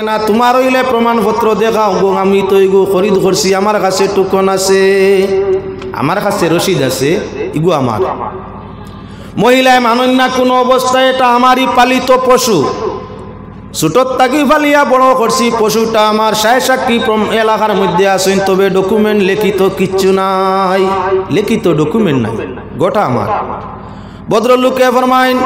না তোমার হইলে প্রমাণপত্র দেখাও গো, আমি তো এগো খরিদ করছি, আমার কাছে টোকন আছে, আমার কাছে রসিদ আছে, এগো আমার। মহিলায় মানন না কোনো অবস্থায়, এটা আমারই পালিত পশু, ছোটর থাকি ফালিয়া বড় করছি, পশুটা আমার, সায় সাক্ষী এলাকার মধ্যে আসেন, তবে ডকুমেন্ট লিখিত কিচ্ছু নাই, লিখিত ডকুমেন্ট নাই, গোটা আমার। ভদ্রলোকে ফরমাইন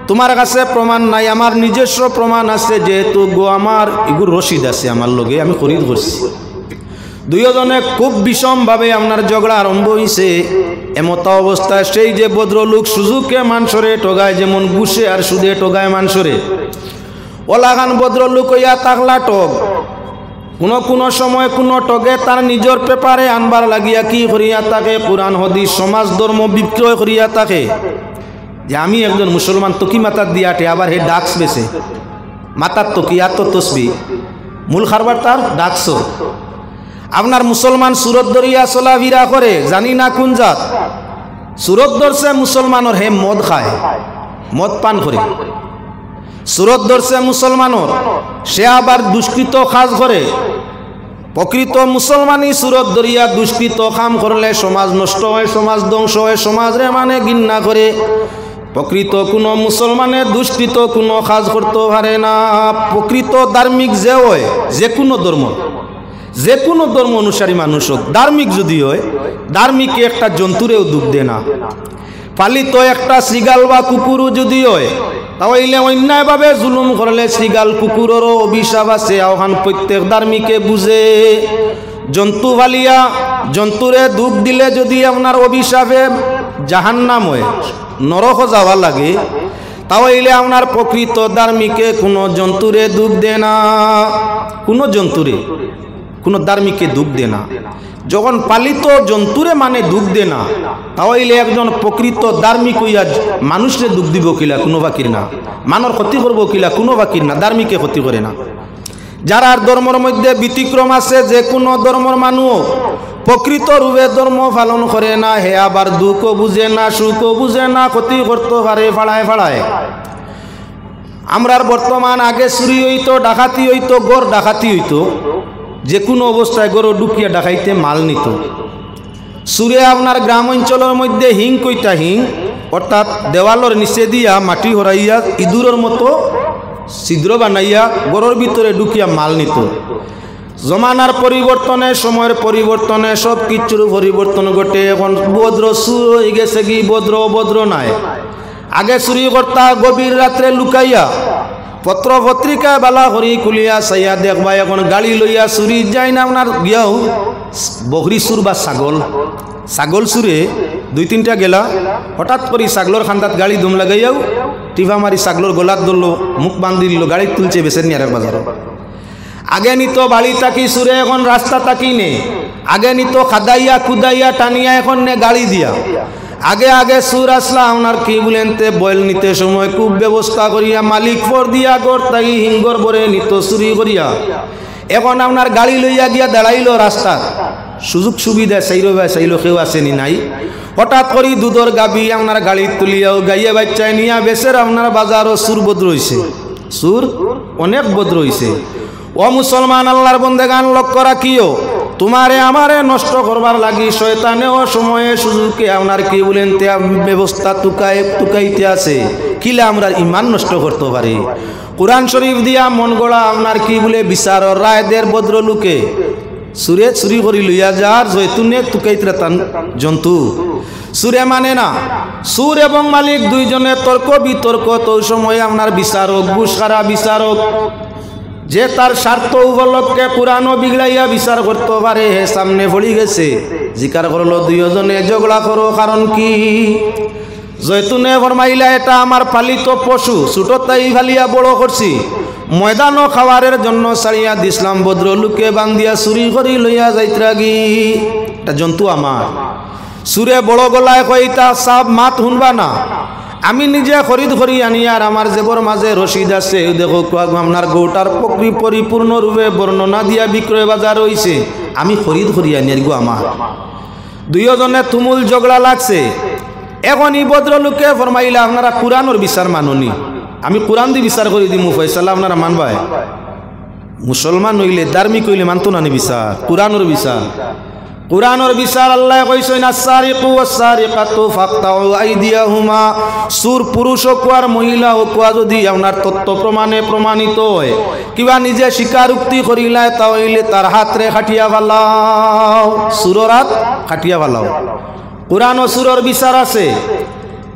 তোমার কাছে প্রমাণ নাই, আমার নিজস্ব প্রমাণ আছে, যেহেতু গো আমার এগুলো রসিদ আছে আমার লগে, আমি খরিদ করছি। দুইজনে খুব বিষমভাবে আপনার ঝগড়া আরম্ভ হয়েছে। এমত অবস্থায় সেই যে ভদ্রলোক সুযোগে মানুষরে ঠগায়, যেমন ঘুষে আর সুদে ঠগায় মানুষরে, ওলাখান ভদ্রলোক হইয়া তাকলা টগ। কোনো সময় কোনো টগে তার নিজের পেপারে আনবার লাগিয়া কি করিয়া থাকে, কোরআন হাদিস সমাজ ধর্ম বিক্রয় করিয়া থাকে, যে আমি একজন মুসলমান, তকি মাতার দিয়াটে আবার হে ডাকস বেছে, মাতার তকি আর তো তসবি মূল খারবার তার ডাকস। আপনার মুসলমান সুরত দরিয়া চলাফিরা করে, জানি না কোন জাত, সুরত ধরছে মুসলমানের, হে মদ খায়, মদ পান করে। সুরত ধরছে মুসলমানের, সে আবার দুষ্কৃত কাজ করে। প্রকৃত মুসলমানই সুরত দরিয়া দুষ্কৃত কাম করলে সমাজ নষ্ট হয়, সমাজ ধ্বংস হয়, সমাজরে মানে ঘৃণা করে। প্রকৃত কোনো মুসলমানের দুষ্কৃত কোনো কাজ করতে পারে না। প্রকৃত ধার্মিক যে হয়, যে কোনো ধর্ম অনুসারী মানুষ হোক, ধার্মিক যদি হয়, ধার্মিক একটা জন্তুরেও দুঃখ দেয় না। পালিত একটা শ্রীগাল বা কুকুরও যদি হয়, তাহলে অন্যায়ভাবে জুলুম করলে শ্রীগাল কুকুরেরও অভিশাপ আছে। ওখান প্রত্যেক ধার্মিকে বুঝে, জন্তু ফালিয়া জন্তুরে দুঃখ দিলে যদি আপনার অভিশাপে জাহান্নাম হয়, নরক যাওয়া লাগে, তাহলে আপনার প্রকৃত ধার্মিকে কোনো জন্তুরে দুঃখ দেয় না, কোনো জন্তুরে কোনো ধার্মিকে দুঃখ দেয় না। যখন পালিত জন্তুরে মানে দুঃখ দেয় না, তাহলে একজন প্রকৃত ধার্মিক হইয়া মানুষরে দুঃখ দিব কিলা, কোনো বাকির না, মানর ক্ষতি করবো কিলা, কোনো বাকির না, ধার্মিকে ক্ষতি করে না। যারা ধর্মের মধ্যে ব্যতিক্রম আছে, যে কোনো ধর্মের মানুষ প্রকৃত রূপে ধর্ম পালন করে না, হে আবার দুঃখও বুঝে না, সুখও বুঝে না, ক্ষতি করতে পারে ফাড়ায় ফাড়ায়। আমরার বর্তমান আগে চুরি হইতো, ডাকাতি হইতো, গড় ডাকাতি হইতো, যে কোনো অবস্থায় গড় ঢুকিয়া ডাকাইতে মাল নিত। সুরে আপনার গ্রাম অঞ্চলের মধ্যে হিং কইতা হিং, অর্থাৎ দেওয়ালের নিচে দিয়া মাটি হরাইয়া ইঁদুরের মতো ছিদ্র বানাইয়া গড়ের ভিতরে ঢুকিয়া মাল নিত। জমানার পরিবর্তনে, সময়ের পরিবর্তনে সব কিছুর পরিবর্তন ঘটে। এখন ভদ্র সুর হয়ে গেছে কি, ভদ্র অভদ্র নাই। আগে চুরি কর্তা গভীর রাত্রে লুকাইয়া, পত্র পত্রিকায় বালা করি খুলিয়া চাইয়া দেখবা, এখন গাড়ি লইয়া চুরি যায় না। আপনার গিয়াও বকরি চুর বা ছাগল চুরে 2-3টা গেলা, হঠাৎ করে ছাগলর খান্দাত গাড়ি দম লাগাইয়াও টিভা মারি ছাগলর গলাত ধরলো, মুখ বান্ধি দিল, গাড়ি তুলছে বেছেন নিয়ে বাজার। আগে নিত বাড়ি তাকি চুরে, এখন রাস্তা তাকি নে। আগে নিত খাদাইয়া কুদাইয়া টানিয়া, এখন নে গাড়ি দিয়া। আগে সুর আসলা আপনার কি বলেন তে বয়েল নিতে সময় খুব ব্যবস্থা করিয়া, মালিক ফর দিয়া গড় তাই হিঙ্গর বরে নিত চুরি করিয়া। এখন আপনার গাড়ি লইয়া গিয়া দাঁড়াইল রাস্তা, সুযোগ সুবিধা চাইলো কেউ আসেনি নাই। হঠাৎ করি দুধর গাবি আপনার গাড়ি তুলিয়াও গাইয়ে বাচ্চায় নিয়া বেসের আপনার বাজারও সুর বদ্র হইছে, সুর অনেক বদ্র হইছে। ও মুসলমান আল্লাহর বন্দেগান লক্ষ্য রাখিও, তোমারে আমারে নষ্ট করবার লাগি শয়তানে ও সময়ে সুযোগে আপনার কি বলেন তে ব্যবস্থা তুকাইতে আছে, কিলে আমরা ইমান নষ্ট করতে পারি। কোরআন শরীফ দিয়া মন গড়া আপনার কি বলে বিচারর রায়দের ভদ্রলোকে সুরে চুরি করি লইয়া যার জৈতুনে তুকাইতে তান জন্তু সুরে মানে না। সুর এবং মালিক দুইজনে তর্ক বিতর্ক, তো সময় আপনার বিচারক ঘুষখারা বিচারক যে তার স্বার্থ উপলক্ষে কোরআনও বিগড়াইয়া বিচার করতে পারে, হে সামনে পড়ি গেছে, জিকার করলো দুইজনে ঝগড়া করো কারণ কি। জৈতুনে ফরমাইলা এটা আমার পালিত পশু, ছোটতাই ফালিয়া বড় করছি, ময়দানও খাওয়ারের জন্য ছাড়িয়া দিসলাম, ভদ্রলোকে বান্ধিয়া চুরি করি লইয়া যাইত্রাগি, এটা জন্তু আমার। সুরে বড় গলায় কইতা সাব মাত শুনবা না, আমি নিজে খরিদ করি আনি, আর আমার জেবর মাঝে রসিদ আছে, দেখো আপনার গোটার পরিপূর্ণ রূপে বর্ণনা দিয়া বিক্রয় বাজার হইছে, আমি খরিদ করি আনি গো আমার। দুইজনে তুমুল ঝগড়া লাগছে। এখন এই ভদ্রলোকে ফরমাইলা আপনারা কোরআনের বিচার মাননি, আমি কোরআন দিয়ে বিচার করে দিমু, ফয়সালা আপনারা মানবাই। মুসলমান হইলে ধার্মিক হইলে মানতো না নি বিচার, কুরআনের বিচার। কুরআনের বিচার আল্লাহ কইছেন আস-সারিকু ওয়াস-সারিকাতু ফাকতাউ আইদিয়াহুমা। সুর পুরুষ হোক আর মহিলা হোক যদি আপনার তত্ত্ব প্রমাণে প্রমাণিত হয় কিবা নিজে স্বীকারোক্তি করিলায় তাহলে তার হাতরে খাটিয়া ফেলাও, সুরের হাত খাটিয়া ফেলাও। কুরআন ও সুরের বিচার আছে।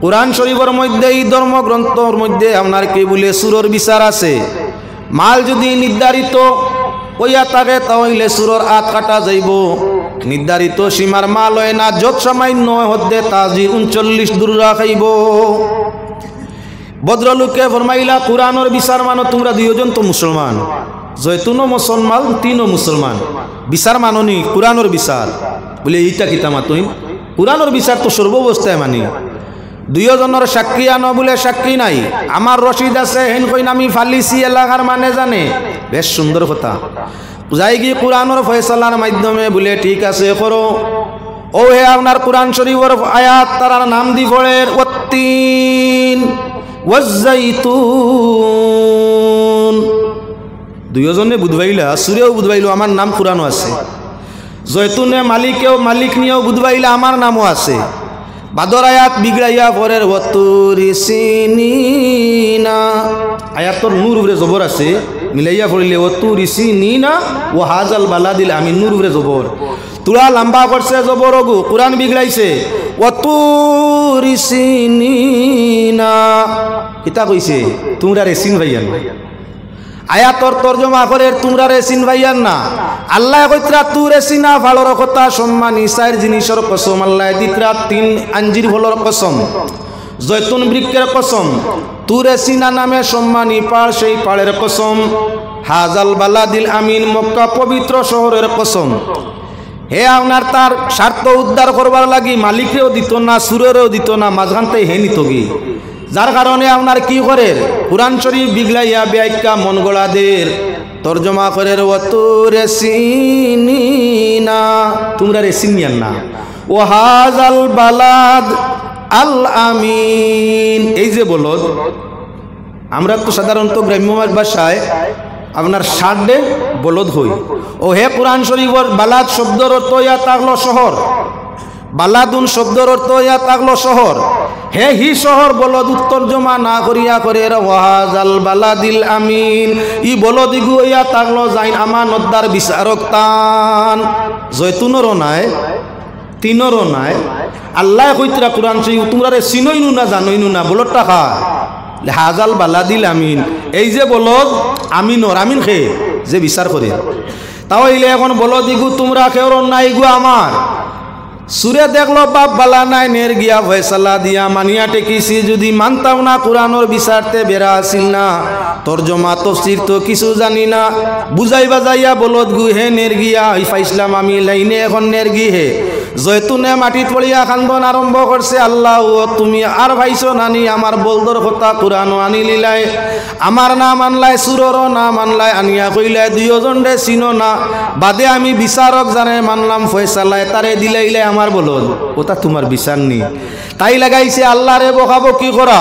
কুরআন শরীফের মধ্যে এই ধর্মগ্রন্থর মধ্যে আপনার কি বলে সুরের বিচার আছে। মাল যদি নির্ধারিত হইয়া থাকে তাহলে সুরের হাত কাটা যাইব। নির্ধারিত সীমার মাল হয় না, যত সামান্য হদ্দে তাজির 39 দূর রাখাইব। ভদ্রলোকে ফরমাইলা কুরআনের বিচার মানো তোমরা দুইজন তো মুসলমান, জয়তুনও মুসলমান তিনও মুসলমান, বিচার মাননি কুরআনের বিচার বলে এইটা কিতা মাতুই? কুরআনের বিচার তো সর্বাবস্থায় মানি। দুইজনের সাক্ষী আনো বলে সাক্ষী নাই, আমার রশিদ আছে হেন কইন আমি ফালিসি এলাকার মানে জানে। বেশ সুন্দর কথা। যাই কি কুরআনের ফয়সালার মাধ্যমে বলে ঠিক আছে করো। ও হে আপনার কুরআন শরীফের আয়াত তার নাম দি পড়ে ওয়াত্তিন ওয়াজ্জাইতুন। দুইজনে বুধবাইলা, সুরেও বুধবাইলো আমার নাম কুরআনও আছে। জয়তুনে মালিক নিয়েও বুধবাইলা আমার নামও আছে। বাদর আয়াত বিগড়াইয়া পরের ওয়াতুরি সিনিনা, আয়াতর নূর উপরে জবর আছে, মিলাইয়া পড়িলে ওয়াতুরি সিনিনা ও হাজাল বালাদিল আমিন, নূর উপরে জবর। তুলা লম্বা করছে জবর গো, কুরআন বিগড়াইছে ওয়াতুরি সিনিনা। কিতা কইছে? তোমরা রেসিন ভাইয়ান। আয়াতর তর্জমা করে তোমরা রেসিন ভাইয়ান না। আল্লাহ কইতরা তুরে সিনা ভালোর কথা সম্মানী চার জিনিসের কসম আল্লাহ দিতরা 3 আঞ্জির ফলর কসম, জয়তুন বৃক্ষের কসম, তুরে সিনা নামে সম্মানী পাড় সেই পাড়ের কসম, হাজাল বালাদিল আমিন মক্কা পবিত্র শহরের কসম। হে আপনার তার স্বার্থ উদ্ধার করবার লাগি মালিকেও দিত না, সুরেরও দিত না, মাঝখানতে হে নিত গি। যার কারণে আপনার কি করে কুরআন শরীফ বিগলাইয়া ব্যাখ্যা মন গোড়াদের তর্জমা করে ওয়াতুরে সিনিনা, তোমরা রেসিনিয়ান না। ও হাজাল বালাদ আল আমিন, এই যে বলদ আমরা তো সাধারণত গ্রাম্য ভাষায় আপনার সাড্ডে বলদ হই। ও হে কুরআন শরীফের বালাদ শব্দের অর্থ ইয়া তাগলো শহর, বালাদুন শব্দের অর্থ ইয়া তাগলো শহর। হে হি শহর বলদ উত্তর্জমা না করিয়া করে ওয়াহাজাল বালাদিল আমিন, ই বলদ ইগু ইয়া তাগলো যাইন আমানতদার বিচারক তান। জয়তুনেরও নাই, তিনেরও নাই। আল্লাহ কইতরা কুরআন শরীফ তোমরা রে চিনইনু না জানইনু না, বলদ টাকা হাজাল বালাদিল আমিন। এই যে বলদ আমিনর, আমিন খে যে বিচার করে। তাহলে এখন বলদ ইগু তোমরা কেউ নাই, ইগু আমার। সুরে দেখলো বাপ বালা নাই নের গিয়া ফয়সালা দিয়া মানিয়া টেকিছি, যদি মানতাম না কুরআনের বিচারতে বেড়া আসিল না। তর্জমা তফসির তো কিছু জানি না, বুঝাই বাজাইয়া বলদ গু হে নের গিয়া ফাইসলাম আমি লাইনে এখন নের গি হে। জয়তুনে মাটিত পড়িয়া খান্দন আরম্ভ করছে, আল্লাহ তুমি আর ভাইছো নানি আমার বলদর কথা কুরআন আনি লিলাই, আমার না মানলাই সুররও না মানলাই, আনিয়া কইলাই দুইজন রে চিনো না, বাদে আমি বিচারক জানে মানলাম ফয়সালায় তারে দিলাইলে আমার বলদ, ওটা তোমার বিচার নি। তাই লাগাইছে আল্লাহ রে বকাবকি করা।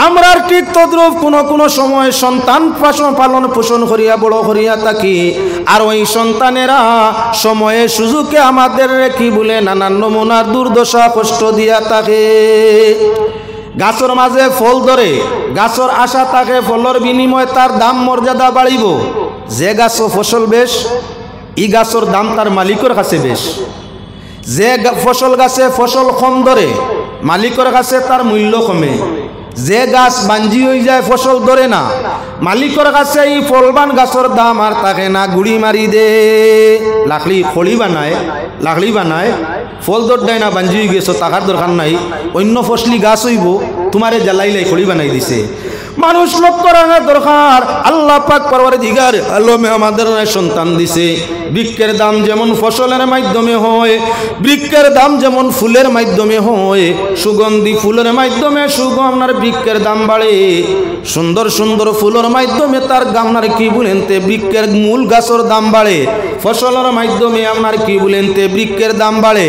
আমরা ঠিক তদ্রুপ কোনো সময় সন্তান পালন পোষণ করিয়া বড় করিয়া থাকি, আর ওই সন্তানেরা সময়ে সুযোগে আমাদের কি বলে নানান নমুনার দুর্দশা কষ্ট দিয়া থাকে। গাছের মাঝে ফল ধরে, গাছের আশা থাকে ফলের বিনিময়ে তার দাম মর্যাদা বাড়িব। যে গাছ ফসল বেশ, ই গাছের দাম তার মালিকের কাছে বেশ। যে ফসল গাছে ফসল কম ধরে, মালিকের কাছে তার মূল্য কমে। যে গাছ বাঞ্জি হয়ে যায় ফসল ধরে না, মালিকের কাছে এই ফলবান গাছের দাম আর থাকে না, গুড়ি মারি দে। লাকড়ি খড়ি বানায়, লাকড়ি বানায়, ফল ধর দেয় না, বাঞ্জি হয়ে গেছো, টাকার দরকার নাই, অন্য ফসলি গাছ হইব, তোমারে জ্বালাইলাই খড়ি বানাই দিছে। মানুষ লক্ষ্য রাখা দরকার, আল্লাহ পাক পরওয়ারদিগার আলমে আমাদের সন্তান দিছে। বৃক্ষের দাম যেমন ফসলের মাধ্যমে হয়, বৃক্ষের দাম যেমন ফুলের মাধ্যমে হয়, সুগন্ধি ফুলের মাধ্যমে আপনার বৃক্ষের দাম বাড়ে। সুন্দর সুন্দর ফুলের মাধ্যমে তার আপনার কি বলেনতে বৃক্ষের মূল গাছের দাম বাড়ে। ফসলের মাধ্যমে আপনার কি বলেনতে বৃক্ষের দাম বাড়ে।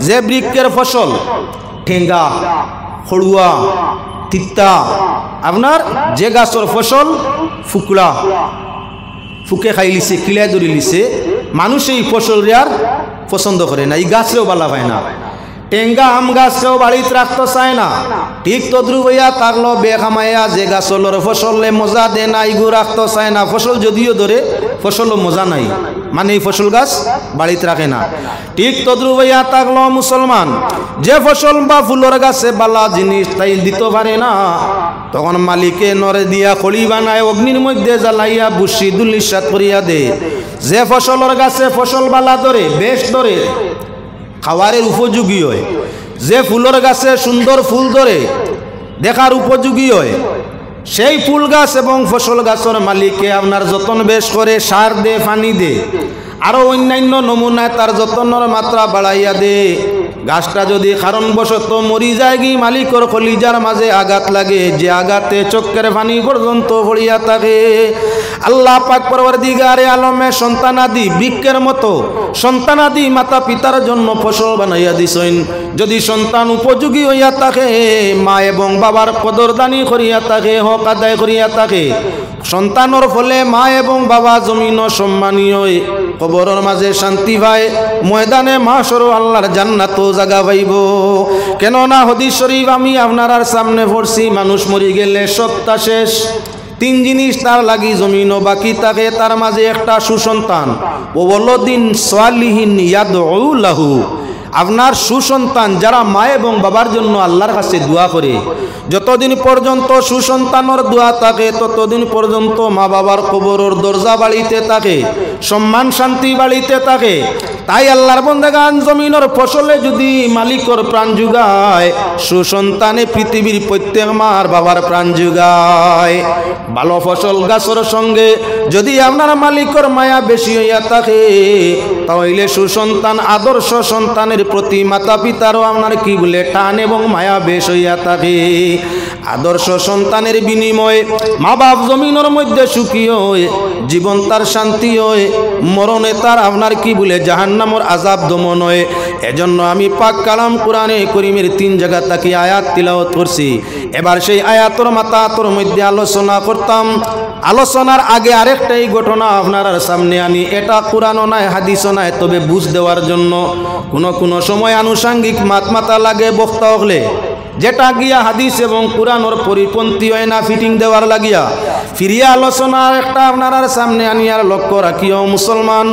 যে বৃক্ষের ফসল ঠেঙ্গা, খড়ুয়া, তিতা, আপনার যে গাছের ফসল ফুকড়া, ফুকে খাই লিছে কিলাই ধরি লিছে মানুষ এই ফসল আর পছন্দ করে না, এই গাছরেও বালা পায় না। টেঙ্গা আম গাছকেও বাড়িতে রাখতে চায় না, ঠিক তদ্রুপ হইয়া থাকলো বেখামাইয়া যে গাছলের ফসলে মজা দে না ইগু রাখতে চায় না। ফসল যদিও ধরে ফসলও মজা নাই, মানে এই ফসল গাছ বাড়িতে রাখে না। ঠিক তদ্রুপ হইয়া থাকলো মুসলমান যে ফসল বা ফুলের গাছে বালা জিনিস তাই দিতে পারে না, তখন মালিকে নরে দিয়া খড়ি বানায় অগ্নির মধ্যে জ্বালাইয়া বুসি দুলিশাত করিয়া দে। যে ফসলের গাছে ফসল বালা ধরে বেশ ধরে খাওয়ারের উপযোগী হয়, যে ফুলের গাছে সুন্দর ফুল ধরে দেখার উপযোগী হয়, সেই ফুল গাছ এবং ফসল গাছের মালিকে আপনার যত্ন বেশ করে, সার দে, পানি দে, আরও অন্যান্য নমুনায় তার যত্নের মাত্রা বাড়াইয়া দে। গাছটা যদি কারণবশত মরি যায় কি মালিকর কলিজার মাঝে আঘাত লাগে, যে আঘাতে চক্কের পানি পর্যন্ত পড়িয়া থাকে। আল্লাহ পাক পরওয়ারদিগারে আলমে সন্তানাদি বৃক্ষের মতো সন্তানাদি মাতা পিতার জন্য ফসল বানাইয়া দিছেন। যদি সন্তান উপযোগী হইয়া থাকে, মা এবং বাবার কদরদানি করিয়া থাকে, হক আদায় করিয়া থাকে, সন্তানের ফলে মা এবং বাবা জমিন সম্মানীয়, কবরের মাঝে শান্তি পায়, ময়দানে মাশর আল্লাহর জান্নাত জায়গা পাইব। কেননা হাদিস শরীফ আমি আপনার সামনে পড়ছি, মানুষ মরি গেলে সত্তা শেষ, তিন জিনিস তার লাগি জমিনও বাকি থাকে, তার মাঝে একটা সুসন্তান, ও ওয়ালাদিন সালিহিন ইয়াদউ লাহু। আপনার সুসন্তান যারা মা এবং বাবার জন্য আল্লাহর কাছে দোয়া করে, যতদিন পর্যন্ত সুসন্তানের দোয়া থাকে ততদিন পর্যন্ত মা বাবার কবরের দরজা বাড়িতে থাকে, সম্মান শান্তি বাড়িতে থাকে। তাই আল্লাহর বান্দাগান জমিনের ফসলে যদি মালিকর প্রাণ জুগায়, সুসন্তানে পৃথিবীর প্রত্যেক মার বাবার প্রাণ জুগায়। ভালো ফসল গাছের সঙ্গে যদি আপনার মালিকর মায়া বেশি হইয়া থাকে, তাহলে সুসন্তান আদর্শ সন্তানের প্রতি মাতা পিতারও আপনার কি বলে টান এবং মায়া বেশ হইয়া থাকে। আদর্শ সন্তানের বিনিময়ে মা বাপ জমিনের মধ্যে সুখী হয়ে, জীবন তার শান্তি হয়ে, মরণে তার আপনার কি বলে জাহান্নামের আযাব দমন হয়। এজন্য আমি পাক কালাম কোরআনে করিমের 3 জায়গা থেকে আয়াত তিলাওয়াত করছি। এবার সেই আয়াতের মাতাতর মধ্যে আলোচনা করতাম। আলোচনার আগে আরেকটাই ঘটনা আপনার সামনে আনি, এটা কোরআনও নাই হাদিসও নাই, তবে বুঝ দেওয়ার জন্য কোনো সময় আনুষাঙ্গিক মাতা লাগে বক্তা হলে, যেটা গিয়া হাদিস এবং কোরআনের পরিপন্থী হয় না, ফিটিং দেওয়ার লাগিয়া ফিরিয়া আলোচনার একটা আপনার সামনে আনি। আর লক্ষ্য রাখিও মুসলমান,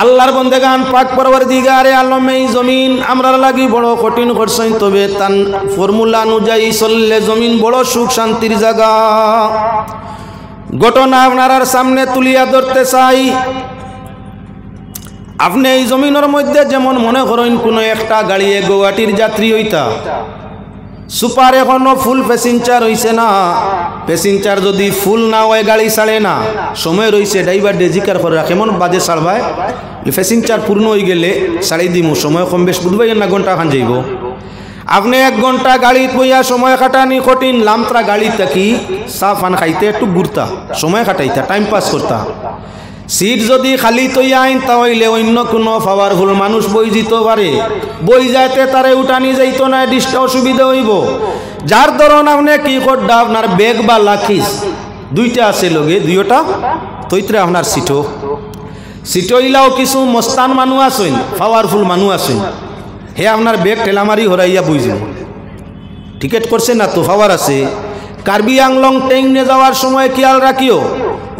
আল্লাহর বন্দেগান পাক পরওয়ারদিগারে আলম এই জমিন আমরার লাগি বড় কঠিন করছেন, তবে তার ফর্মুলা অনুযায়ী চললে জমিন বড় সুখ শান্তির জায়গা। ঘটনা আপনার সামনে তুলিয়া ধরতে চাই। আপনি এই জমিনের মধ্যে যেমন মনে করেন কোনো একটা গাড়িয়ে গুয়াহাটির যাত্রী হইতা, সুপার এখনো ফুল প্যাসেঞ্জার হইছে না, প্যাসেঞ্জার যদি ফুল না হয় গাড়ি ছাড়ে না, সময় রয়েছে ড্রাইভার ডেজিকার করে রাখে, এমন বাজে ছাড়বায় প্যাসেঞ্জার পূর্ণ হয়ে গেলে ছাড়ি দিমু, সময় কম বেশ বুঝবাই না ঘন্টা খান যাইব। আপনি 1 ঘন্টা গাড়ি বইয়া সময় কাটানি কঠিন, লামত্রা গাড়ি থাকি চা ফান খাইতে একটু ঘুরতা, সময় কাটাইতা, টাইম পাস করতা। সিট যদি খালি তৈয়া আইন তাহলে অন্য কোনো পাওয়ারফুল মানুষ বই যেতে পারে, বই যাইতে তারে উঠানি যাইতো না, ডিস্টা অসুবিধা হইব। যার ধরন আপনি কি করডা, আপনার ব্যাগ বা লাখিস 2টা আছে লগে, 2টা তৈত্রে আপনার সিটো ইলাও কিছু মস্তান মানুষ আছেন, পাওয়ারফুল মানুষ আছেন, হে আপনার ব্যাগ ঠেলামারি হরাইয়া বই যাব। টিকেট করছে না তো পাওয়ার আছে। কার্বি আংলং ট্রেনে যাওয়ার সময় খেয়াল রাখিও,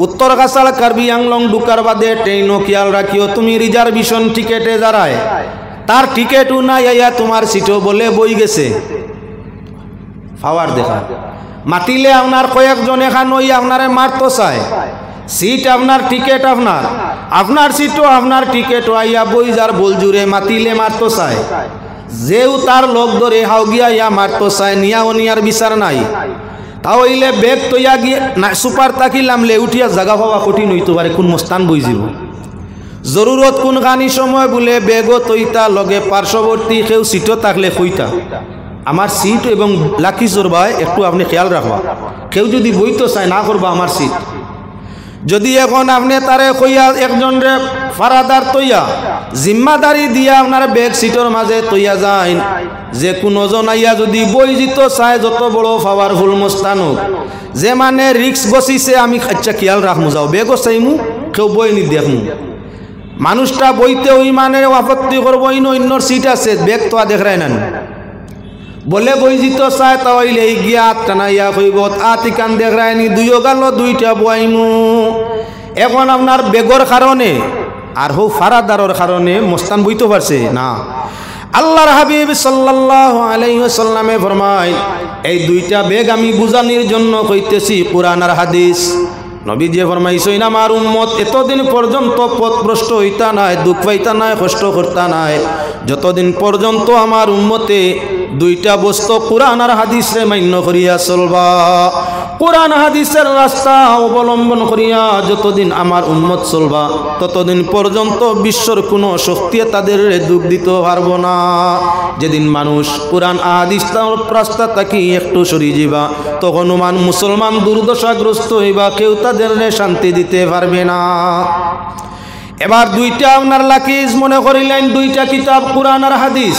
উত্তর কাছাল কার্বি আংলং ঢুকার বাদে ট্রেনও খেয়াল রাখিও, তুমি রিজার্ভেশন টিকেটে দাঁড়ায় তার টিকেটও নাই, আইয়া তোমার সিটও বলে বই গেছে। পাওয়ার দেখা মাতিলে আপনার কয়েকজন এখান ওই আপনারে মারতো চায়, সিট আপনার টিকেট আপনার সিটও আপনার টিকেটও আইয়া বই যার বল জুড়ে মাতিলে মারতো চায়, যেও তার লোক ধরে হাও গিয়া ইয়া মারতো চায়, নিয়া ও নিয়ার বিচার নাই। তাহলে বেগ তৈয়া গিয়ে না সুপার তাকি লামলে উঠিয়া জাগা পাওয়া কঠিন হইতে পারে, কোন মস্তান বই যাব। জরুরত কোন গানি সময় বলে বেগও তৈতা লগে পার্শ্ববর্তী কেউ সিটও থাকলে কইতা আমার সিট এবং লাকি জোরবায় একটু আপনি খেয়াল রাখবা, কেউ যদি বইতো চায় না করবা আমার সিট। যদি এখন আপনি তারে কইয়া একজন রে ফারাদার তৈয়া জিম্মাদারি দিয়া আপনার ব্যাগ সিটের মাঝে তৈয়া যায়, যে কোনো জন আইয়া যদি বই জিত চায় যত বড় পাওয়ারফুল মস্তানুক, যে মানে রিক্স বসিছে আমি আচ্ছা খেয়াল রাখমু যাও বেগও চাইমু কেউ বই নি দেখমু, মানুষটা বইতে ওই মানে আপত্তি করবো অন্য সিট আছে ব্যাগ তো দেখায় না বলে বই জিত চায় তাইলে গিয়া টানাইয়া কইব আতিকান দেখায় নি দুইও গাল দুইটা বইমু। এখন আপনার বেগর কারণে আর হো ফারাদারর কারণে মস্তান বইতে পারছে না। আল্লাহর হাবিব সাল্লাল্লাহু আলাইহি ওয়াসাল্লামে ফরমায় এই দুইটা বেগ আমি বুঝানির জন্য কইতেছি কুরআন আর হাদিস। নবীজি ফরমাইছেন আমার উম্মত এতদিন পর্যন্ত পথভ্রষ্ট হইতা নাই, দুঃখ পাইতা নাই, কষ্ট করতা নাই, যতদিন পর্যন্ত আমার উম্মতে দুইটা বস্তু কুরআন আর হাদিসে মান্য করিয়া চলবা। কুরআন হাদিসের রাস্তা অবলম্বন করিয়া যতদিন আমার উম্মত চলবা ততদিন পর্যন্ত বিশ্বর কোনো শক্তি তাদের দুঃখ দিতে পারবো না। যেদিন মানুষ কুরআন হাদিস রাস্তা থাকি একটু সরি যাবা তখন মুসলমান দুর্দশাগ্রস্ত হইবা, কেউ তাদের শান্তি দিতে পারবে না। এবার দুইটা আপনার লাকিজ মনে করিলেন দুইটা কিতাব কুরআন আর হাদিস,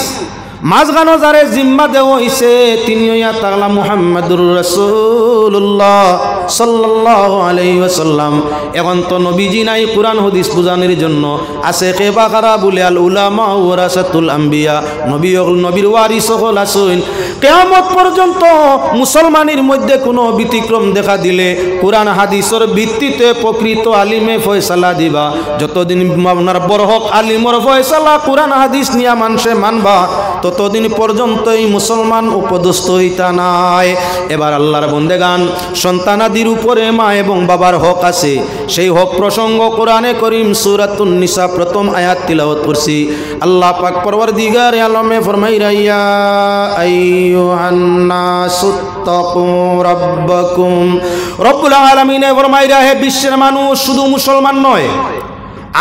মাঝখানো যারে জিম্মা দেওয়া হইছে তিনি হইয়া তাআলা মুহাম্মাদুর রাসূলুল্লাহ সাল্লাল্লাহু আলাইহি ওয়াসাল্লাম। এখন তো নবীজি নাই কুরআন হাদিস বুঝানোর জন্য, আছে কেবাকারা বলে আল উলামা ওয়ারাসাতুল আম্বিয়া, নবীর ওয়ারিস হল আসুন। কিয়ামত পর্যন্ত মুসলমানের মধ্যে কোনো ব্যতিক্রম দেখা দিলে কুরআন হাদিসের ভিত্তিতে প্রকৃত আলিমে ফয়সালা দিবা। যতদিন আপনার বরহক আলিমর ফয়সালা কুরআন হাদিস নিয়া মানুষে মানবা ততদিন পর্যন্তই মুসলমান উপদস্থ হইতা নাই। এবার আল্লাহর বন্দেগান সন্তানাদির উপরে মা এবং বাবার হক আছে, সেই হক প্রসঙ্গ কোরআনে করিম সূরাতুন নিসা প্রথম আয়াত তিলাওয়াত করছি। আল্লাহ পাক পরওয়ারদিগার আলমে ফরমাইরা ইয়া আইয়ুহান নাসুত্তাকু রাব্বাকুম, রব্বুল আলামিন ফরমাইরা হে বিশ্বের মানুষ, শুধু মুসলমান নয়,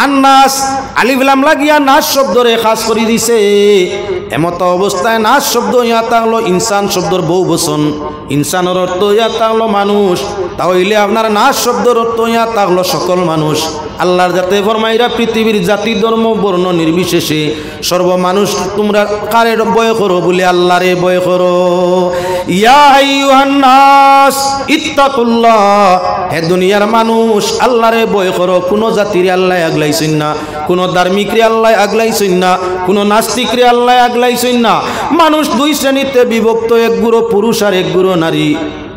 আন্নাস আলিফ লাম লাগিয়া নাস শব্দরে খাস করে দিছে। এমত অবস্থায় নাস শব্দ ইয়া তাহলো ইনসান শব্দর বহু বচন, ইনসানের অর্থ ইয়া তাহলো মানুষ, তাহলে আপনার নাস শব্দর অর্থ ইয়া তাহলো সকল মানুষ। আল্লাহর যাতে ফরমাইরা পৃথিবীর জাতি ধর্ম বর্ণ নির্বিশেষে সর্বমানুষ তোমরা কারে ভয় করো বলে আল্লাহরে ভয় করো। ইয়া আইয়ুহান নাস ইত্তাকুল্লাহ, হে দুনিয়ার মানুষ আল্লাহরে ভয় করো। কোন জাতির আল্লাহ আগলাইছেন না, কোন ধার্মিকরে আল্লাহ আগলাইছেন না, কোন নাস্তিকরে আল্লাহ আগলাইছেন না। মানুষ দুই শ্রেণীতে বিভক্ত, এক গুরু পুরুষ আর এক গুরু নারী।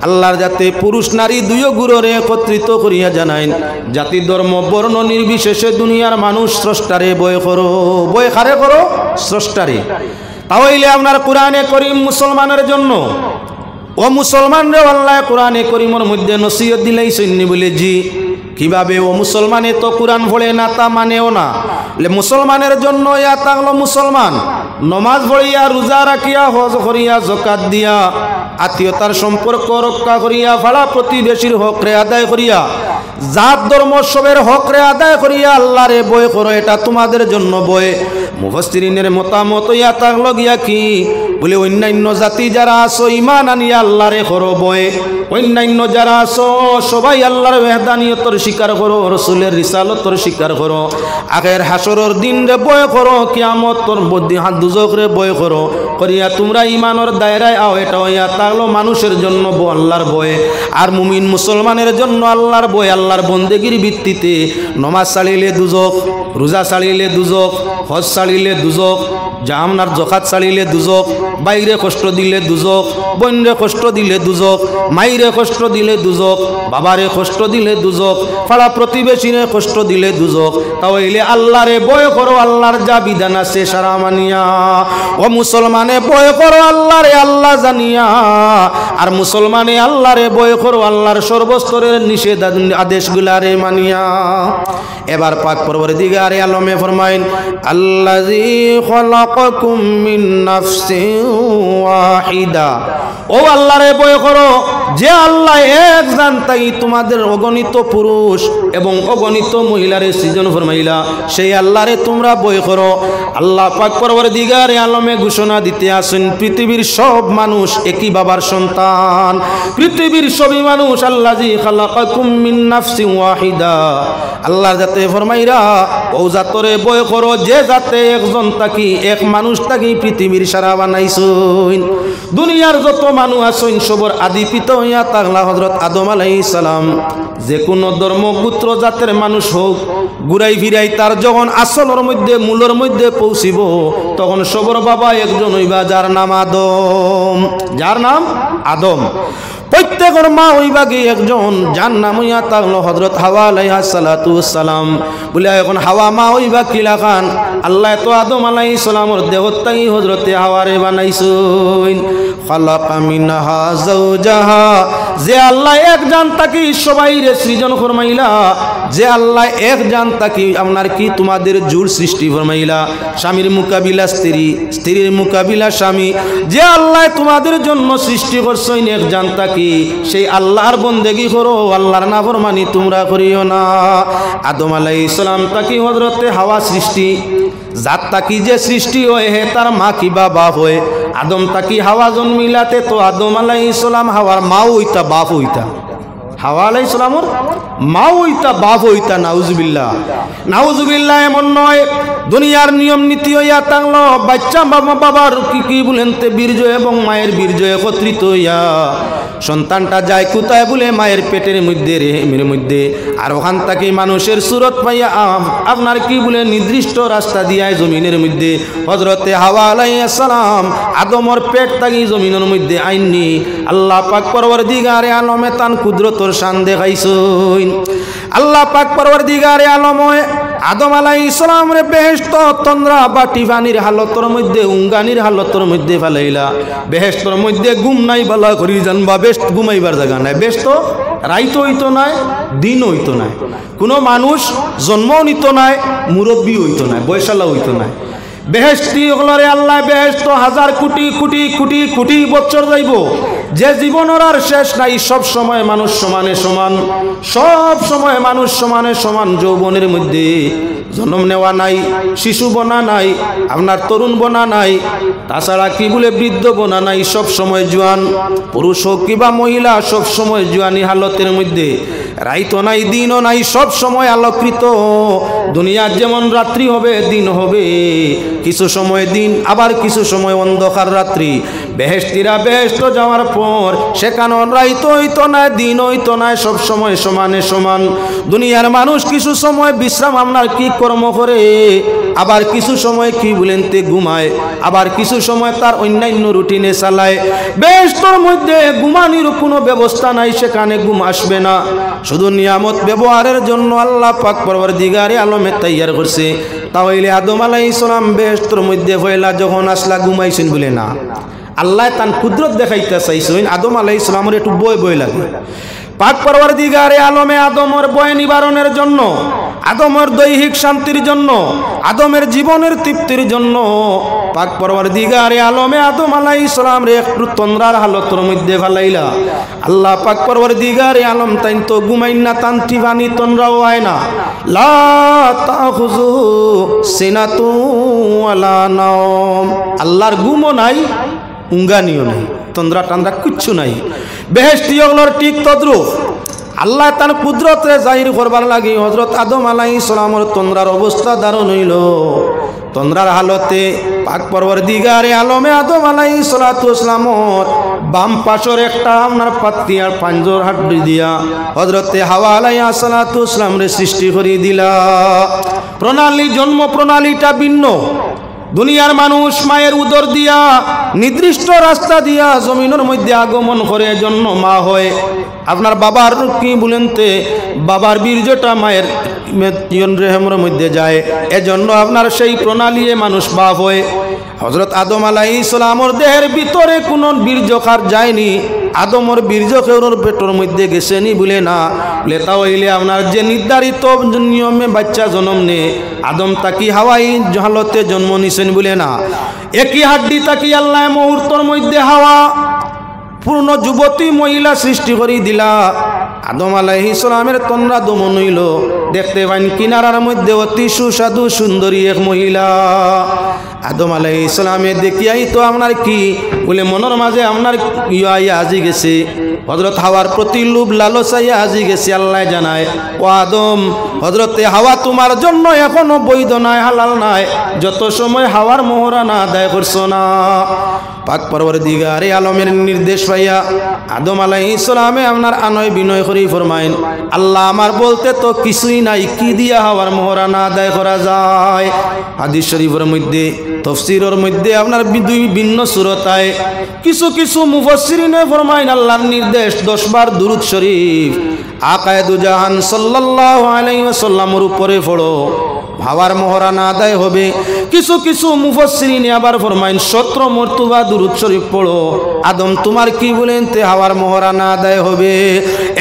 আল্লাহর যাতে পুরুষ নারী দুই গুরুরে একত্রিত করিয়া জানাইন জাতি ধর্ম বর্ণ নির্বিশেষে দুনিয়ার মানুষ স্রষ্টারে ভয় করো। ভয় কারে করো? স্রষ্টারে। তাহলে আপনার কোরআনে করিম মুসলমানের জন্য, ও মুসলমান রে আল্লাহ কোরআনে করিমের মধ্যে নসিহত দিলাইছেন বলে জি কিভাবে? ও মুসলমানে তো কোরআন পড়ে না, তা মানেও না। মুসলমানের জন্য ইয়া তাহলো মুসলমান নমাজ পড়িয়া, রোজা রাখিয়া, হজ করিয়া, যাকাত দিয়া, আত্মীয়তার সম্পর্ক রক্ষা করিয়া, পাড়া প্রতিবেশীর হক রে আদায় করিয়া, জাত ধর্ম সবের হক রে আদায় করিয়া আল্লাহরে ভয় করো, এটা তোমাদের জন্য ভয়। মুফাসসিরিনের মতামত ইয়া তাহলো গিয়া কি বলে অন্যান্য জাতি যারা আছো ঈমান আনিয়া আল্লাহরে করো ভয়, অন্যান্য যারা আছো সবাই আল্লাহর ওয়াহদানিয়তর স্বীকার করো, রাসূলের রিসালতর স্বীকার করো, আখের হাসরের দিন রে ভয় করো, কিয়ামতর বদি হাত দুজক রে ভয় করো করিয়া তোমরা ঈমানের দায়রায় আও। এটা ইয়া তাহলো মানুষের জন্য আল্লাহর ভয়। আর মুমিন মুসলমানের জন্য আল্লাহর ভয়, আল্লাহর বন্দেগীর ভিত্তিতে নমাজ ছাড়িলে দুজক, রোজা ছাড়িলে দুজক, হজ ছাড়িলে দুজক, জাহান্নার যাকাত ছাড়িলে দুজক, বাইরে কষ্ট দিলে দুজক, বন্যে কষ্ট দিলে দুজক, মাইরে কষ্ট দিলে দুজক, বাবারে কষ্ট দিলে দুজক, পাড়া প্রতিবেশীরে কষ্ট দিলে দুজক। তাহলে আল্লাহরে ভয় করো, আল্লাহর যা বিধান আছে সারা মানিয়া। ও মুসলমানে ভয় করো আল্লাহরে আল্লাহ জানিয়া, আর মুসলমানে আল্লাহরে ভয় করো আল্লাহর সর্বস্তরের নিষেধ আদেশগুলারে মানিয়া। এবার পাক পরওয়ারদিগারে আলমে ফরমাইন আল্লাযী খালাকাকুম মিন নাফসিন ওয়াহিদা, ও আল্লাহরে ভয় করো যে আল্লাহ এক জানতাই তোমাদের অগণিত পুরুষ এবং অগণিত মহিলারে সৃজন ফরমাইলা, সেই আল্লাহরে তোমরা ভয় করো। আল্লাহ পাক পরওয়ারদিগারে আলমে ঘোষণা দিতে আসেন পৃথিবীর সব মানুষ একই বাবার সন্তান। পৃথিবীর সবই মানুষ আল্লাযী খালাকাকুম মিন নাফসিন ওয়াহিদা। আল্লাহ যাতে ফরমাইরা ও জাতরে বয় করো যে জাতে একজন তাকি এক মানুষ তাকি পৃথিবীর সারা বানাইছেন। দুনিয়ার যত মানুষ আছেন সবর আদি পিতা হইয়া তাগলা হযরত আদম আলাইহিস সালাম। যে কোনো ধর্ম গোত্র জাতের মানুষ হোক ঘুরাই ফিরাই তার যখন আসলের মধ্যে মূলের মধ্যে পৌঁছিব তখন সবর বাবা একজন হইবা যার নাম আদম। যার নাম আদম। প্রত্যেকের মা হইবা কি একজন যার নাম হইয়া তাগলো হযরত হাওয়া আলাইহিস সালাতু ওয়াসসালাম। বলে এখন হাওয়া মা হইবা কিলা খান? আল্লাহ তো আদম আলাইহিস সালামের দেহত তাই হযরতে হাওয়ারে বানাইছেন। খালাকা মিনহা যাওজাহা। যে আল্লাহ এক জান তাকি সবাইরে সৃজন ফরমাইলা, যে আল্লাহ এক জান তাকি আপনার কি তোমাদের জোড় সৃষ্টি ফরমাইলা, স্বামীর মোকাবিলা স্ত্রী, স্ত্রীর মোকাবিলা স্বামী, যে আল্লাহ তোমাদের জন্য সৃষ্টি করছেন এক জান তাকি সেই আল্লাহর বন্দেগী করো, আল্লাহর নাফরমানি তোমরা করিও না। আদম আলাইহিস সালাম তাকি হযরতে হাওয়া সৃষ্টি, জাত তাকি যে সৃষ্টি হয় হে তার মা কি বাবা হয়। আদম তাকি হাওয়া জন্মিলাতে তো আদম আলাইহিস সালাম হাওয়ার মা হইতা বাপ হইতা। হাওয়া আলাইহিস সালামের মা হইতা বাপ হইতা। নাউজুবিল্লাহ নাউজুবিল্লাহ। এমন নয় দুনিয়ার নিয়ম নীতি হইয়া থাকলো বাচ্চা বাবার কি বলেন তে বীর্য এবং মায়ের বীর্য একত্রিত হইয়া সন্তানটা যায় কোথায় বলে মায়ের পেটের মধ্যে রেহেমের মধ্যে। আর ওখান থেকে মানুষের সুরত পাইয়া আপনার কি বলে নির্দিষ্ট রাস্তা দিয়া জমিনের মধ্যে হযরতে হাওয়া আলাইহিস সালাম আদমর পেট থাকি জমিনের মধ্যে আইননি। আল্লাহ পাক পরওয়ারদিগারে আলমে তান কুদরতর শান দেখাইছেন। আল্লাহ পাক পরওয়ারদিগারে আলমে আদম আলাইহিস সালামের বেহেশত তন্দ্রা বা টিফানির হালতর মধ্যে উঙ্গানির হালতর মধ্যে ফেলাইলা। বেহেশতর মধ্যে ঘুম নাই বালা করি জানবা, বেস্ট ঘুমাইবার জায়গা নাই। বেস্ট রাইত হইতো নাই, দিন হইতো নাই, কোনো মানুষ জন্মও নিত নাই, মুরব্বী হইতো নাই, বয়সালা হইতো নাই। বেহেশতি হলরে আল্লাহ বেহেশত হাজার কোটি কোটি কোটি কোটি বছর যাইব, যে জীবনের আর শেষ নাই। সব সময় মানুষ সমানে সমান, সব সময় মানুষ সমানে সমান। যৌবনের মধ্যে জন্ম নেওয়া নাই, শিশু বনা নাই, আপনার তরুণ বনা নাই, তাছাড়া কি বলে বৃদ্ধ বনা নাই। সব সময় জোয়ান, পুরুষ হোক কিবা মহিলা সব সময় জোয়ানি হালতের মধ্যে। রাইতো নাই, দিনও নাই, সব সময় আলোকৃত। দুনিয়ার যেমন রাত্রি হবে দিন হবে, কিছু সময় দিন আবার কিছু সময় অন্ধকার রাত্রি। বেহেশতিরা বেহেশত যাওয়ার পর সেখানে রাইতো হইতো না, দিন হইতো না, সব সময় সমানে সমান। দুনিয়ার মানুষ কিছু সময় বিশ্রাম আপনার কি কর্ম করে, আবার কিছু সময় কি বলেন তে ঘুমায়, আবার কিছু সময় তার অন্যান্য রুটিনে চালায়। বেহেশতের মধ্যে ঘুমানির কোনো ব্যবস্থা নাই, সেখানে ঘুম আসবে না। শুধু নিয়ামত ব্যবহারের জন্য আল্লাহ পাক পরওয়ারদিগারে আলমে তৈয়ার করছে। তাহলে আদম আলাইহিস সালাম বেহেশতের মধ্যে পয়লা যখন আসলা ঘুমাইছেন বলে না, আল্লাহ তান কুদরত দেখাইতে চাইছেন। আদম আলাইহিস সালামের একটু বয় বয় লাগে। পাক পরওয়ারদিগারে আলমে আদমের বয় নিবারণের জন্য, আদমের দৈহিক শান্তির জন্য, আদমের জীবনের তৃপ্তির জন্য পাক পরওয়ারদিগারে আলমে আদম আলাইহিস সালাম রে একটু তন্দ্রার হালতের মধ্যে ফেলাইলা। আল্লাহ পাক পরওয়ারদিগারে আলম তাইন তো ঘুমাইন না, তান টিফানি তন্দ্রাও হয় না। লা তাখুযু সিনাতু ওয়ালা নাওম। আল্লাহর ঘুমও নাই, উঙ্গানিও নাই, তন্দ্রা টান্দ্রা কিচ্ছু নাই। বেহেশতি ওগুলোর ঠিক তদ্রুপ আল্লাহ তার কুদরতে জাহির করবার লাগি হযরত আদম আলাইহিস সালামের তন্দ্রার অবস্থা দারুণ হইল। তন্দ্রার হালতে পাক পরওয়ারদিগারে আলমে আদম আলাইহিস সালাতু ওয়াসসালামের বাম পাশের একটা আপনার পাত্তি আর পাঁজর হাড্ডি দিয়া হযরতে হাওয়া আলাইহিস সালাতু ওয়াসসালামের সৃষ্টি করে দিলা। প্রণালী, জন্ম প্রণালীটা ভিন্ন। দুনিয়ার মানুষ মায়ের উদর দিয়া নির্দিষ্ট রাস্তা দিয়া জমিনের মধ্যে আগমন করে, জন্য মা হয়। আপনার বাবার কি বলেন তে বাবার বীর্যটা মায়ের রেহেমের মধ্যে যায়, এজন্য আপনার সেই প্রণালী মানুষ বাপ হয়। হযরত আদম আলাইহিস সালামের দেহের ভিতরে কোনো বীর্যকার যায়নি, আদমর বীর্য কেউর পেটের মধ্যে গেছেনি বলে না। বলে তাহলে আপনার যে নির্ধারিত নিয়মে বাচ্চা জন্ম নে, আদম তাকি হাওয়াই হালতে জন্ম নিছেন বলে না। একই হাড্ডি তাকি আল্লাহ মুহূর্তের মধ্যে হাওয়া পূর্ণ যুবতী মহিলা সৃষ্টি করে দিলা। আদম আলাইহিস সালামের তন্দ্রা দমন হইল। দেখতে পাইন কিনারার মধ্যে অতি সুস্বাদু সুন্দরী এক মহিলা। আদম আলাইহিস সালামে দেখিয়াই তো আপনার কি বলে মনের মাঝে আপনার ইয়া আজি গেছে, হযরত হাওয়ার প্রতি লোভ লালসাইয়া আজি গেছে। আল্লাহ জানায়, ও আদম, হযরতে হাওয়া তোমার জন্য এখনো বৈধ নাই, হালাল নাই, যত সময় হাওয়ার মোহরা না আদায় করছো না। পাক পরওয়ারদিগারে আলমের নির্দেশ পাইয়া আদম আলাইহিস সালামে আপনার আনয় বিনয় করি ফরমাইন, আল্লাহ আমার বলতে তো কিছুই নাই, কি দিয়া হাওয়ার মোহরা না আদায় করা যায়। হাদিস শরীফের মধ্যে তাফসীরের মধ্যে আপনার দুই ভিন্ন সূরতায় কিছু কিছু মুফাসসিরিনে ফরমাইন আল্লাহর নির্দেশ 10 বার দুরূদ শরীফ আকায়ে দু জাহান সাল্লাল্লাহু আলাইহি ওয়াসাল্লামের উপরে পড়ো, হাওয়ার মোহরা না আদায় হবে। কিছু কিছু মুফাসসিরিনে আবার ফরমাইন 17 মর্তবা দুরূদ শরীফ পড়ো, আদম তোমার কি বলেন তে হাওয়ার মোহরা না আদায় হবে।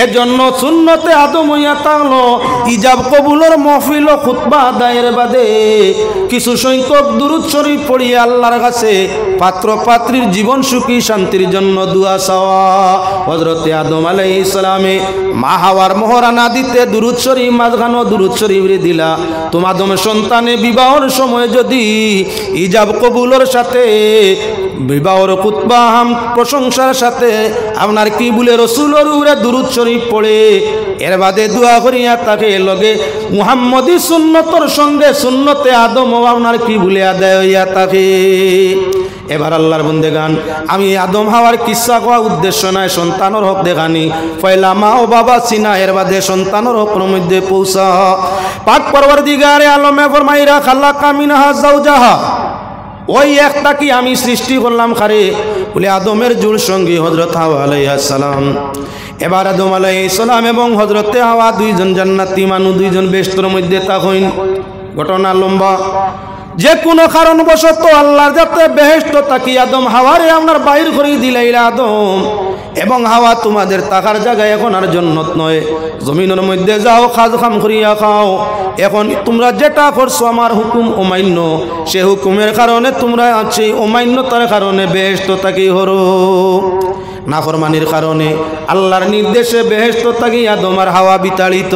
এজন্য সুন্নতে আদম হইয়া থাকলো ইজাব কবুলের মাহফিল ও খুতবা আদায়ের বাদে কিছু সংখ্যক দুরূদ শরীফ পড়িয়ে আল্লাহর কাছে পাত্র পাত্রীর জীবন সুখী শান্তির জন্য দোয়া চাওয়া। হযরতে আদম আলাইহিস সালামে মা হাওয়ার মোহরা না দিতে দুরূদ শরীফ মাঝখানো দুরূদ শরীফ রে দিলা। তোমার সন্তানে বিবাহর সময় যদি ইজাব কবুলের সাথে বিবাহর খুতবা প্রশংসার সাথে আপনার কি বলে রসুলের উপরে দুরূদ শরীফ পড়ে এর বাদে দোয়া করিয়া তাকে লগে মুহাম্মদী সুন্নতর সঙ্গে সুন্নতে আদম ও আপনার কি বলে আদায় হইয়া থাকে। এবার আল্লাহর বন্দেগান, আমি আদম হাওয়ার কিসসা কোয়া উদ্দেশ্য নাই, সন্তানের হক দেখানি। পয়লা মা ও বাবা চিনা, এর বাদে সন্তানের হকের মধ্যে পৌঁছা। পাক পরওয়ারদিগারে আলমে ফরমাইরা খালাকা মিনহা যাওজাহা, ওই একটা কি আমি সৃষ্টি করলাম খারে বলে আদমের জুল সঙ্গী হযরত হাওয়া আলাইহিস সালাম। এবার আদম আলাইহিস সালাম এবং হযরতে হাওয়া দুইজন জান্নাতি মানুষ, দুইজন বেহেশতের মধ্যে থাকেন। ঘটনা লম্বা। যে কোনো কারণবশত আল্লাহর যাতে বেহেশত তাকি আদম হাওয়ারে আপনার বাইর করে দিলাইলা। আদম এবং হাওয়া তোমাদের থাকার জায়গায় এখন আর জান্নাত নয়, জমিনের মধ্যে যাও, খাজ খাম করিয়া খাও। এখন তোমরা যেটা করছো আমার হুকুম অমান্য, সে হুকুমের কারণে তোমরা আছে অমান্যতার কারণে বেহেশত তাকি হরো। নাফরমানির কারণে আল্লাহর নির্দেশে বেহেশত থাকি আদম আর হাওয়া বিতাড়িত।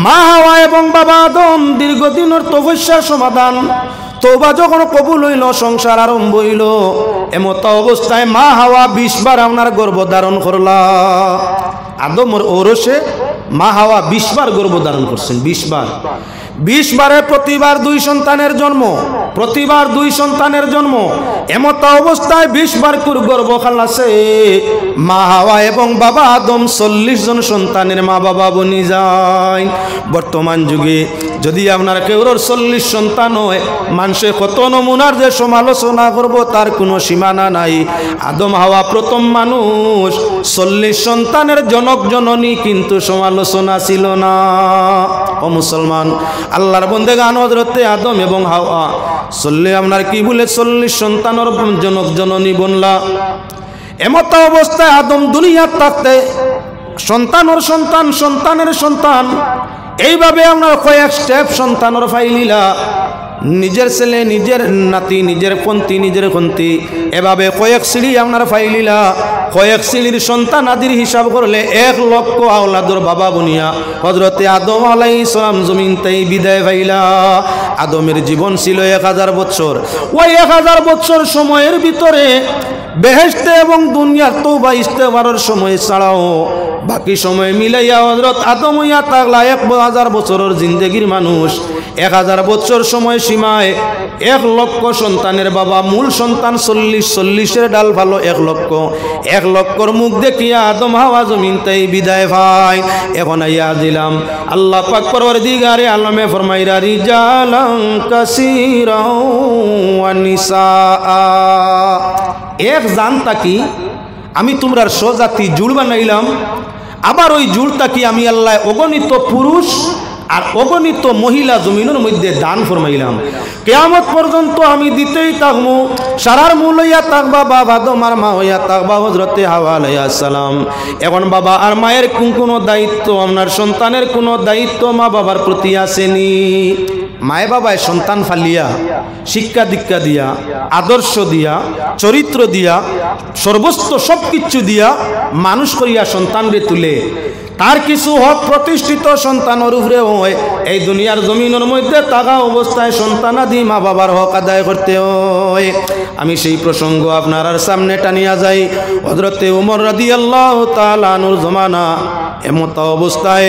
মা হাওয়া এবং বাবা আদম দীর্ঘদিনের তপস্যার সমাধান তওবা যখন কবুল হইল, সংসার আরম্ভ হইল। এমত অবস্থায় মা হাওয়া 20 বার আপনার গর্ভ ধারণ করলা। আদমর ঔরসে মা হাওয়া 20 বার গর্ভ ধারণ করছেন। 20 বার, 20 বারে প্রতিবার 2 সন্তানের জন্ম, প্রতিবার 2 সন্তানের জন্ম। এমত অবস্থায় 20 বার কুর গর্ভ খালাছে মা হাওয়া এবং বাবা আদম 40 জন সন্তানের মা বাবা বনি যায়। বর্তমান যুগে যদি আপনার কেউর 40 সন্তান হয়, মানুষে কত নমুনার যে সমালোচনা করব তার কোনো সীমানা নাই। আদম হাওয়া প্রথম মানুষ, 40 সন্তানের জনক জননী, কিন্তু সমালোচনা ছিল না। ও মুসলমান, আল্লাহর বন্দেগান হযরতে আদম এবং হাওয়া আপনার কি বলে 40 সন্তানের জনক জননী বনলা। এমত অবস্থায় আদম দুনিয়ার থাকতে সন্তানের সন্তান, সন্তানের সন্তান, এইভাবে আপনার কয়েক স্টেপ সন্তানের ফাইলিলা। নিজের ছেলে, নিজের নাতি, নিজের পন্থী, নিজের কন্তি, এভাবে কয়েক সিঁড়ি আপনার ফাইলিলা। কয়েক সিঁড়ির সন্তান আদির হিসাব করলে 1 লক্ষ আওলাদর বাবা বনিয়া হযরতে আদম আলাইহিস সালাম জমিন তাই বিদায় পাইলা। আদমের জীবন ছিল 1000 বছর। ওই 1000 বছর সময়ের ভিতরে বেহেশতে এবং দুনিয়ার তওবা ইস্তেগফারের সময় ছাড়াও বাকি সময় মিলাইয়া হযরত আদম হইয়া থাকলা 1000 বছরের জিন্দেগির মানুষ। 1000 বছর সময় সীমায় 1 লক্ষ সন্তানের বাবা, মূল সন্তান 40-40-এর ডাল ভালো 1 লক্ষ। 1 লক্ষর মুখ দেখিয়া আদম হাওয়া জমিন তাই বিদায় ভাই। এখন আইয়া দিলাম আল্লাহ পাক পরওয়ারদিগারে আলমে ফরমাইরা রিজালান কাসীরাও ওয়া নিসাআ। এক জানতা কি আমি তোমরার স্বজাতি জুড় বানাইলাম, আবার ওই জুড়টা কি আমি আল্লাহ অগণিত পুরুষ আর অগণিত মহিলা জমিনের মধ্যে দান ফরমাইলাম। কিয়ামত পর্যন্ত আমি দিতেই থাকবো। সারার মূল হইয়া থাকবা বাবা আদম আর মা হইয়া থাকবা হযরতে হাওয়া আলাইহিস সালাম। এখন বাবা আর মায়ের কোনো দায়িত্ব, আপনার সন্তানের কোনো দায়িত্ব মা বাবার প্রতি আসেনি। মায়ে বাবায় সন্তান ফালিয়া শিক্ষা দীক্ষা দিয়া আদর্শ দিয়া চরিত্র দিয়া সর্বস্ব সব কিছু দিয়া মানুষ করিয়া সন্তানরে তুলে তার কিছু হক প্রতিষ্ঠিত সন্তানের উপরে হয় এই দুনিয়ার জমিনের মধ্যে থাকা অবস্থায় সন্তানাদি মা বাবার হক আদায় করতে হয়। আমি সেই প্রসঙ্গ আপনার সামনে টানিয়া যাই। হযরতে উমর রাদিয়াল্লাহু তাআলা আনহুর জমানা এমত অবস্থায়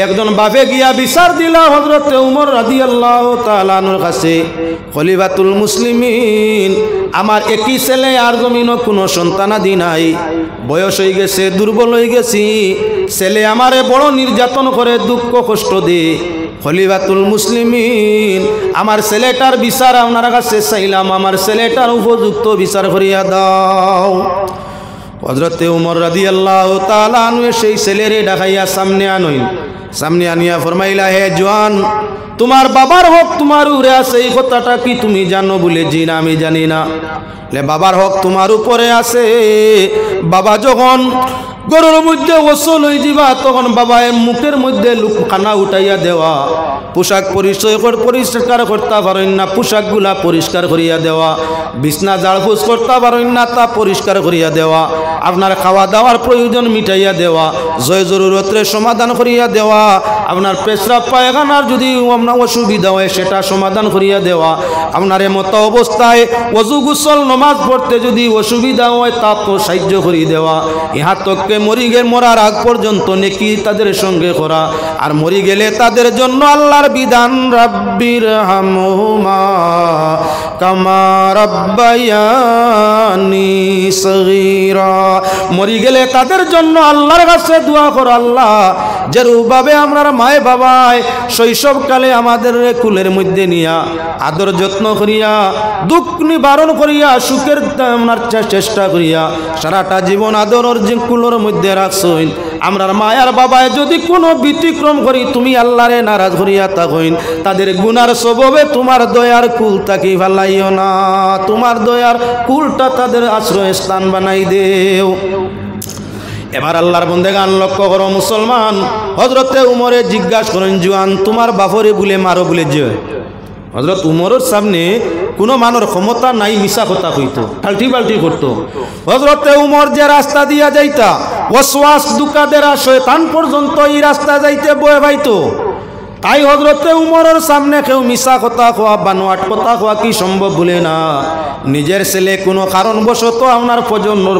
একজন বাপে গিয়া বিচার দিলা হযরতে উমর রাদিয়াল্লাহু তাআলা আনহুর কাছে, খলিফাতুল মুসলিমিন, আমার একই ছেলে, আর জমিনও কোনো সন্তানাদি নাই, বয়স হয়ে গেছে, দুর্বল হয়ে গেছি, ছেলে আমারে বড় নির্যাতন করে, দুঃখ কষ্ট দে, খলিফাতুল মুসলিমিন, আমার ছেলেটার বিচার আপনার কাছে চাইলাম, আমার ছেলেটার উপযুক্ত বিচার করিয়া দাও। হযরতে উমর রাদিয়াল্লাহু তাআলা আনহু সেই ছেলেরে ডাকাইয়া সামনে আনইন, সামনে আনিয়া ফরমাইলা, হে জওয়ান, তোমার বাবার হক তোমার উপরে আছে, এই কথাটা কি তুমি জানো? বলে জি না, আমি জানি না। বাবার হক তোমার উপরে আছে। বাবা যখন গরুর মধ্যে ওসল হয়ে যাবা তখন বাবায় মুখের মধ্যে খানা উঠাইয়া দেওয়া, পোশাক পরিষ্কার করতে পারেন না, পোশাকগুলা পরিষ্কার করিয়া দেওয়া, বিছনা ঝাড়ফুস করতে পারেন না, তা পরিষ্কার করিয়া দেওয়া, আপনার খাওয়া দাওয়ার প্রয়োজন মিটাইয়া দেওয়া, জয় জরুরতের সমাধান করিয়া দেওয়া, আপনার পেশরাব পায়খানার যদি আপনার অসুবিধা হয় সেটা সমাধান করিয়া দেওয়া, আপনার মতো অবস্থায় ওযু গোসল নামাজ পড়তে যদি অসুবিধা হয় তা তো সাহায্য করিয়া দেওয়া, ইহা তককে মরার আগ পর্যন্ত নেকি তাদের সঙ্গে করা, আর মরি গেলে তাদের জন্য আল্লাহর বিধান, রাব্বির হামহুমা কামা রাব্বায়ানি সগীরা, মরি গেলে তাদের জন্য আল্লাহর কাছে দোয়া করো, আল্লাহ যেরূপভাবে আমরা মায়ে বাবায় শৈশবকালে আমাদের কুলের মধ্যে নিয়া আদর যত্ন করিয়া দুঃখ নিবারণ করিয়া সুখের আপনার চেষ্টা করিয়া সারাটা জীবন আদরের যে কুলের মধ্যে রাখছইন, আমরার মায়ার বাবায় যদি কোনো ব্যতিক্রম করি তুমি আল্লাহরে নারাজ করিয়া থাকইন, তাদের গুনার সববে তোমার দয়ার কুল তাকি ফেলাইও না, তোমার দয়ার কুলটা তাদের আশ্রয় স্থান বানাই দেও। এবার আল্লাহর বন্দেগান লক্ষ্য করো মুসলমান, হযরতে উমরে জিজ্ঞাসা করেন, জওয়ান, তোমার বাপরে বলে মারো বলে যে? হযরত উমরের সামনে কোনো মানুষ ক্ষমতা নাই মিশা কথা কইতো, ফাল্টি পাল্টি করতো। হযরতে উমর যে রাস্তা দিয়া যাইতা ওয়াসওয়াস দুকাদেরা শয়তান পর্যন্ত এই রাস্তা যাইতে ভয় পাইতো, তাই হযরতে উমরের সামনে কেউ মিশা কথা কোয়া বানোয়াট কথা কোয়া কি সম্ভব বলে না। নিজের ছেলে কোনো কারণবশত আপনার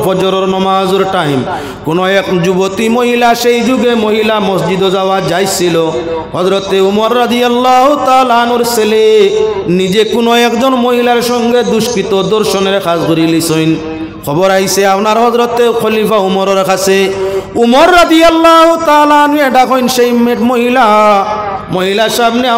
ফজরের নামাজের টাইম কোনো এক যুবতী মহিলা, সেই যুগে মহিলা মসজিদে যাওয়া যাইছিল, হযরতে উমর রাদিয়াল্লাহু তাআলা আনহুর ছেলে নিজে কোনো একজন মহিলার সঙ্গে দুষ্কৃত দর্শনের কাজ করি লিছইন। খবর আইছে আপনার হযরতে খলিফা উমরের কাছে, উমর রাদিয়াল্লাহু তাআলা আনহু এটা কইন সেই মহিলা সামনে